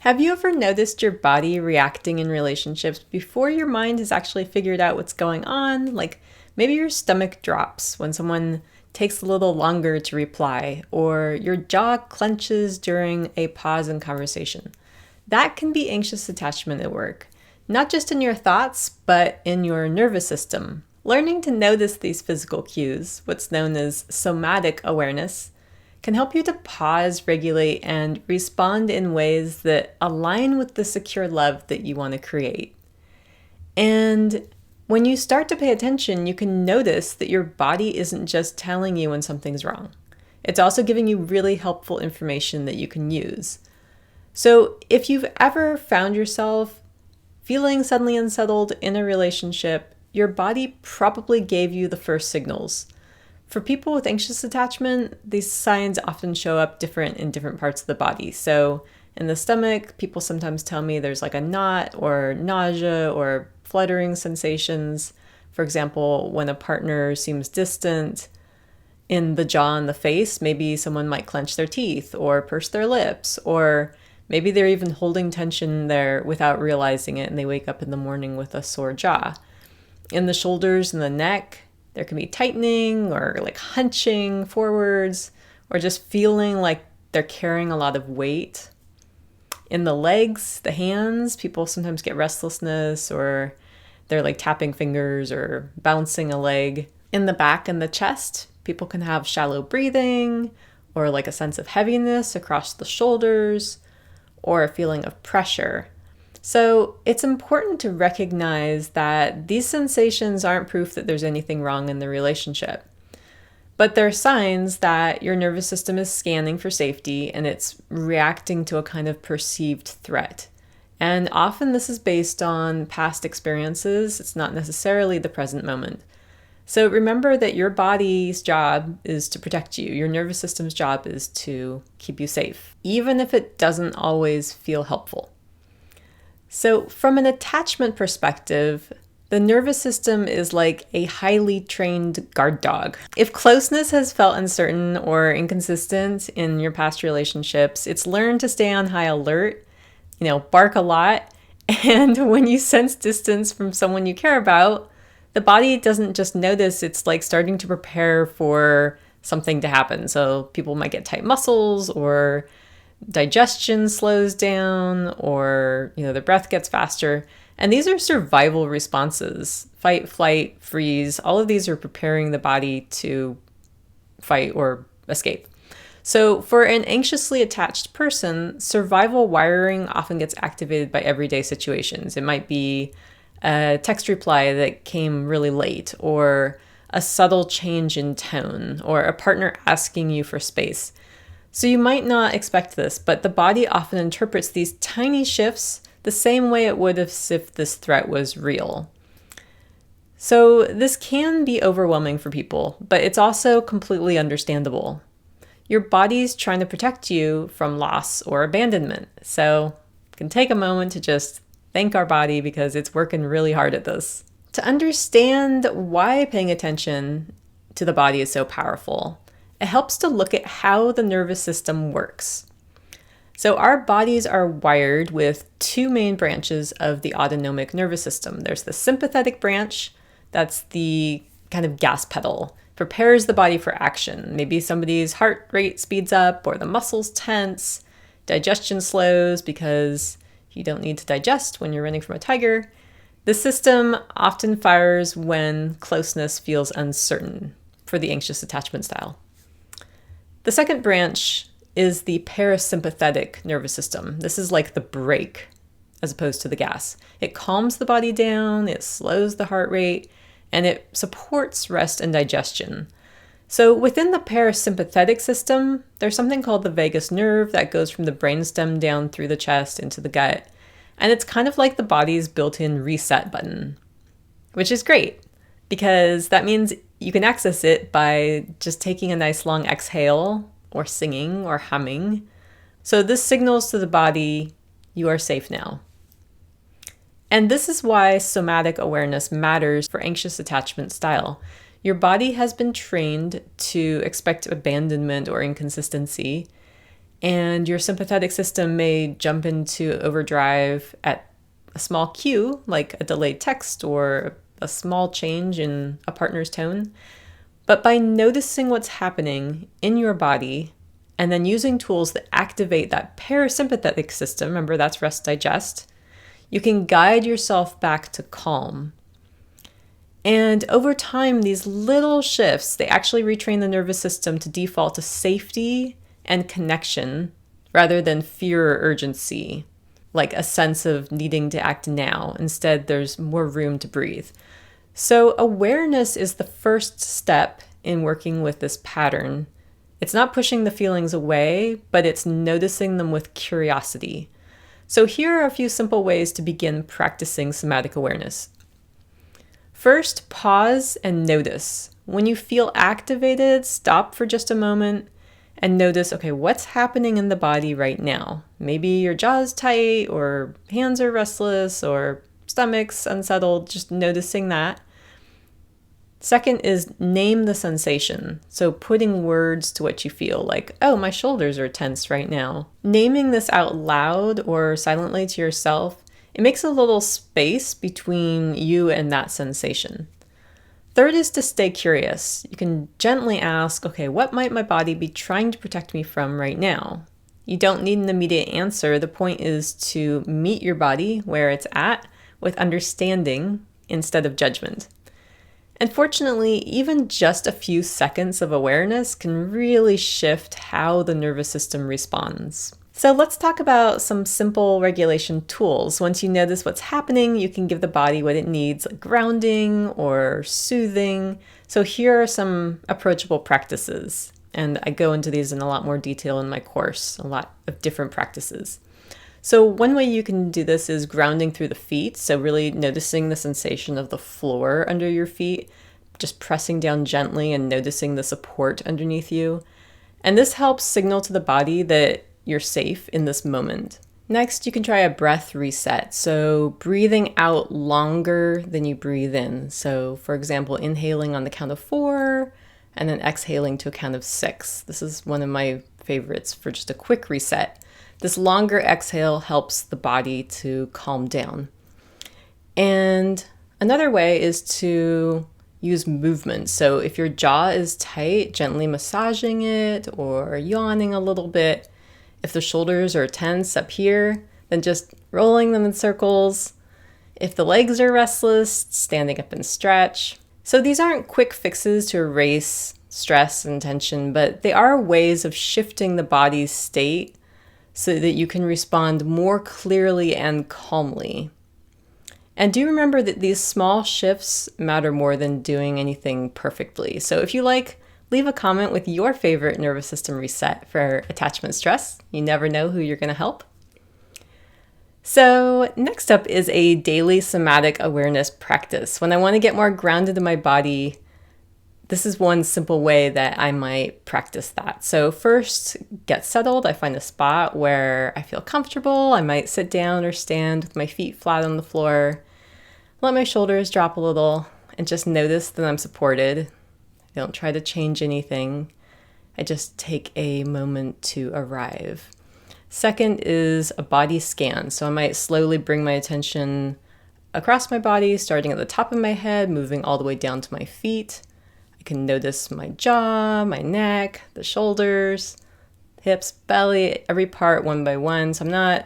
Have you ever noticed your body reacting in relationships before your mind has actually figured out what's going on? Like maybe your stomach drops when someone takes a little longer to reply, or your jaw clenches during a pause in conversation. That can be anxious attachment at work, not just in your thoughts, but in your nervous system. Learning to notice these physical cues, what's known as somatic awareness, can help you to pause, regulate, and respond in ways that align with the secure love that you want to create. And when you start to pay attention, you can notice that your body isn't just telling you when something's wrong. It's also giving you really helpful information that you can use. So if you've ever found yourself feeling suddenly unsettled in a relationship, your body probably gave you the first signals. For people with anxious attachment, these signs often show up different in different parts of the body. So in the stomach, people sometimes tell me there's like a knot or nausea or fluttering sensations. For example, when a partner seems distant. In the jaw and the face, maybe someone might clench their teeth or purse their lips, or maybe they're even holding tension there without realizing it and they wake up in the morning with a sore jaw. In the shoulders and the neck, there can be tightening or like hunching forwards, or just feeling like they're carrying a lot of weight. In the legs, the hands, people sometimes get restlessness, or they're like tapping fingers or bouncing a leg. In the back and the chest, people can have shallow breathing, or like a sense of heaviness across the shoulders, or a feeling of pressure. So it's important to recognize that these sensations aren't proof that there's anything wrong in the relationship, but they're signs that your nervous system is scanning for safety and it's reacting to a kind of perceived threat. And often this is based on past experiences. It's not necessarily the present moment. So remember that your body's job is to protect you. Your nervous system's job is to keep you safe, even if it doesn't always feel helpful. So from an attachment perspective, the nervous system is like a highly trained guard dog. If closeness has felt uncertain or inconsistent in your past relationships, it's learned to stay on high alert, bark a lot. And when you sense distance from someone you care about, the body doesn't just notice, it's like starting to prepare for something to happen. So people might get tight muscles, or digestion slows down, or their breath gets faster. And these are survival responses. Fight, flight, freeze. All of these are preparing the body to fight or escape. So for an anxiously attached person, survival wiring often gets activated by everyday situations. It might be a text reply that came really late, or a subtle change in tone, or a partner asking you for space. So you might not expect this, but the body often interprets these tiny shifts the same way it would if this threat was real. So this can be overwhelming for people, but it's also completely understandable. Your body's trying to protect you from loss or abandonment. So you can take a moment to just thank our body because it's working really hard at this. To understand why paying attention to the body is so powerful, it helps to look at how the nervous system works. So our bodies are wired with two main branches of the autonomic nervous system. There's the sympathetic branch, that's the kind of gas pedal, prepares the body for action. Maybe somebody's heart rate speeds up, or the muscles tense, digestion slows because you don't need to digest when you're running from a tiger. The system often fires when closeness feels uncertain for the anxious attachment style. The second branch is the parasympathetic nervous system. This is like the brake as opposed to the gas. It calms the body down, it slows the heart rate, and it supports rest and digestion. So within the parasympathetic system, there's something called the vagus nerve that goes from the brainstem down through the chest into the gut. And it's kind of like the body's built-in reset button, which is great because that means you can access it by just taking a nice long exhale, or singing, or humming. So this signals to the body, you are safe now. And this is why somatic awareness matters for anxious attachment style. Your body has been trained to expect abandonment or inconsistency, And your sympathetic system may jump into overdrive at a small cue, like a delayed text or a small change in a partner's tone. But by noticing what's happening in your body and then using tools that activate that parasympathetic system, remember that's rest digest, you can guide yourself back to calm. And over time, these little shifts, they actually retrain the nervous system to default to safety and connection rather than fear or urgency, like a sense of needing to act now. Instead, there's more room to breathe. So awareness is the first step in working with this pattern. It's not pushing the feelings away, but it's noticing them with curiosity. So here are a few simple ways to begin practicing somatic awareness. First, pause and notice. When you feel activated, stop for just a moment and notice, okay, what's happening in the body right now? Maybe your jaw's tight or hands are restless or stomach's unsettled, just noticing that. Second is name the sensation. So putting words to what you feel, like, oh, my shoulders are tense right now. Naming this out loud or silently to yourself, it makes a little space between you and that sensation. Third is to stay curious. You can gently ask, okay, what might my body be trying to protect me from right now? You don't need an immediate answer. The point is to meet your body where it's at with understanding instead of judgment. And fortunately, even just a few seconds of awareness can really shift how the nervous system responds. So let's talk about some simple regulation tools. Once you notice what's happening, you can give the body what it needs, like grounding or soothing. So here are some approachable practices. And I go into these in a lot more detail in my course, a lot of different practices. So one way you can do this is grounding through the feet. So really noticing the sensation of the floor under your feet, just pressing down gently and noticing the support underneath you. And this helps signal to the body that you're safe in this moment. Next, you can try a breath reset. So breathing out longer than you breathe in. So for example, inhaling on the count of 4 and then exhaling to a count of 6. This is one of my favorites for just a quick reset. This longer exhale helps the body to calm down. And another way is to use movement. So if your jaw is tight, gently massaging it or yawning a little bit. If the shoulders are tense up here, then just rolling them in circles. If the legs are restless, standing up and stretch. So these aren't quick fixes to erase stress and tension, but they are ways of shifting the body's state so that you can respond more clearly and calmly. And do remember that these small shifts matter more than doing anything perfectly. So if you like, leave a comment with your favorite nervous system reset for attachment stress. You never know who you're going to help. So next up is a daily somatic awareness practice. When I want to get more grounded in my body, this is one simple way that I might practice that. So first, get settled. I find a spot where I feel comfortable. I might sit down or stand with my feet flat on the floor. Let my shoulders drop a little and just notice that I'm supported. I don't try to change anything. I just take a moment to arrive. Second is a body scan. So I might slowly bring my attention across my body, starting at the top of my head, moving all the way down to my feet. I can notice my jaw, my neck, the shoulders, hips, belly, every part one by one. So I'm not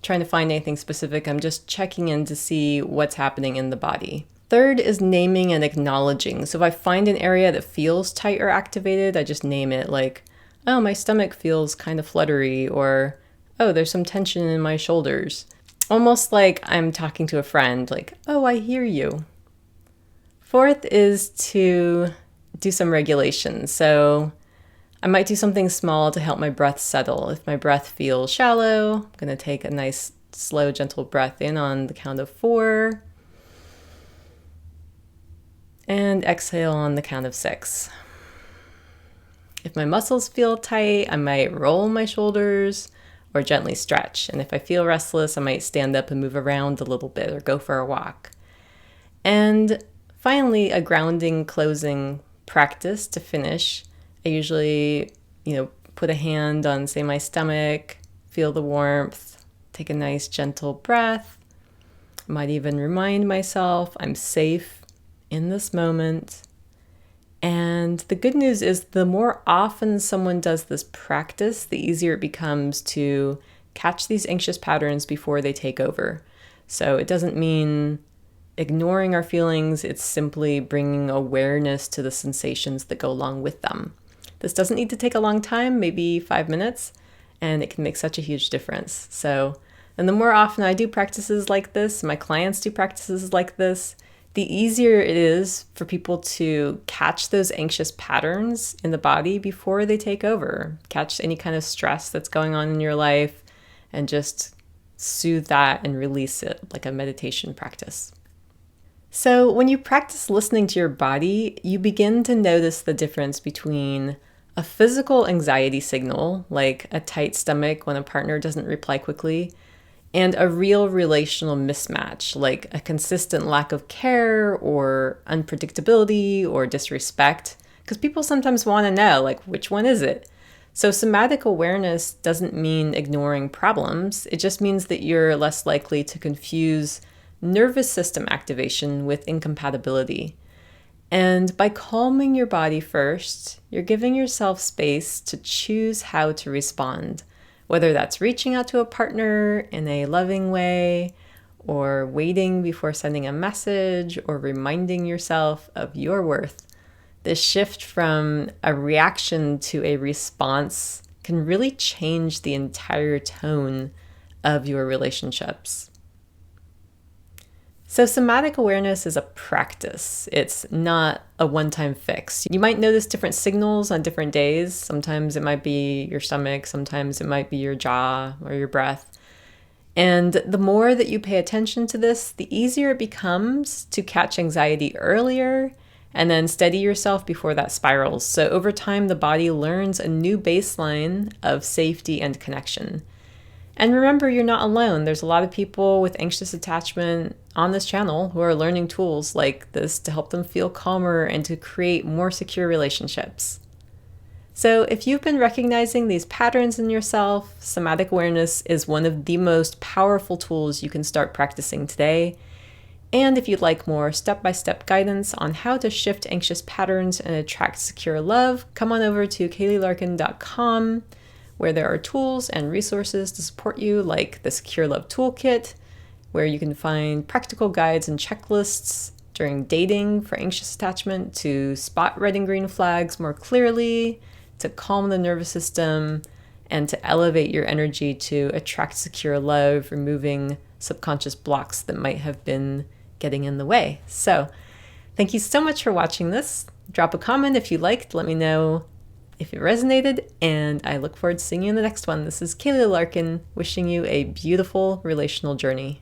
trying to find anything specific. I'm just checking in to see what's happening in the body. Third is naming and acknowledging. So if I find an area that feels tight or activated, I just name it, like, oh, my stomach feels kind of fluttery, or, oh, there's some tension in my shoulders. Almost like I'm talking to a friend, like, oh, I hear you. Fourth is to do some regulation. So I might do something small to help my breath settle. If my breath feels shallow, I'm going to take a nice, slow, gentle breath in on the count of 4. And exhale on the count of 6. If my muscles feel tight, I might roll my shoulders or gently stretch. And if I feel restless, I might stand up and move around a little bit or go for a walk. And finally, a grounding closing practice to finish. I usually, put a hand on, say, my stomach, feel the warmth, take a nice gentle breath. I might even remind myself I'm safe in this moment. And the good news is the more often someone does this practice, the easier it becomes to catch these anxious patterns before they take over. So it doesn't mean ignoring our feelings, it's simply bringing awareness to the sensations that go along with them. This doesn't need to take a long time, maybe 5 minutes, and it can make such a huge difference. And the more often I do practices like this, my clients do practices like this, the easier it is for people to catch those anxious patterns in the body before they take over, catch any kind of stress that's going on in your life, and just soothe that and release it like a meditation practice. So when you practice listening to your body, you begin to notice the difference between a physical anxiety signal, like a tight stomach when a partner doesn't reply quickly, and a real relational mismatch, like a consistent lack of care or unpredictability or disrespect, because people sometimes want to know, like, which one is it? So somatic awareness doesn't mean ignoring problems. It just means that you're less likely to confuse nervous system activation with incompatibility. And by calming your body first, you're giving yourself space to choose how to respond, whether that's reaching out to a partner in a loving way, or waiting before sending a message, or reminding yourself of your worth. This shift from a reaction to a response can really change the entire tone of your relationships. So somatic awareness is a practice. It's not a one-time fix. You might notice different signals on different days. Sometimes it might be your stomach, sometimes it might be your jaw or your breath. And the more that you pay attention to this, the easier it becomes to catch anxiety earlier and then steady yourself before that spirals. So over time, the body learns a new baseline of safety and connection. And remember, you're not alone. There's a lot of people with anxious attachment on this channel who are learning tools like this to help them feel calmer and to create more secure relationships. So if you've been recognizing these patterns in yourself, somatic awareness is one of the most powerful tools you can start practicing today. And if you'd like more step-by-step guidance on how to shift anxious patterns and attract secure love, come on over to kayleelarkin.com, where there are tools and resources to support you, like the Secure Love Toolkit, where you can find practical guides and checklists during dating for anxious attachment to spot red and green flags more clearly, to calm the nervous system, and to elevate your energy to attract secure love, removing subconscious blocks that might have been getting in the way. So thank you so much for watching this. Drop a comment if you liked. Let me know if it resonated, and I look forward to seeing you in the next one. This is Kaylee Larkin, wishing you a beautiful relational journey.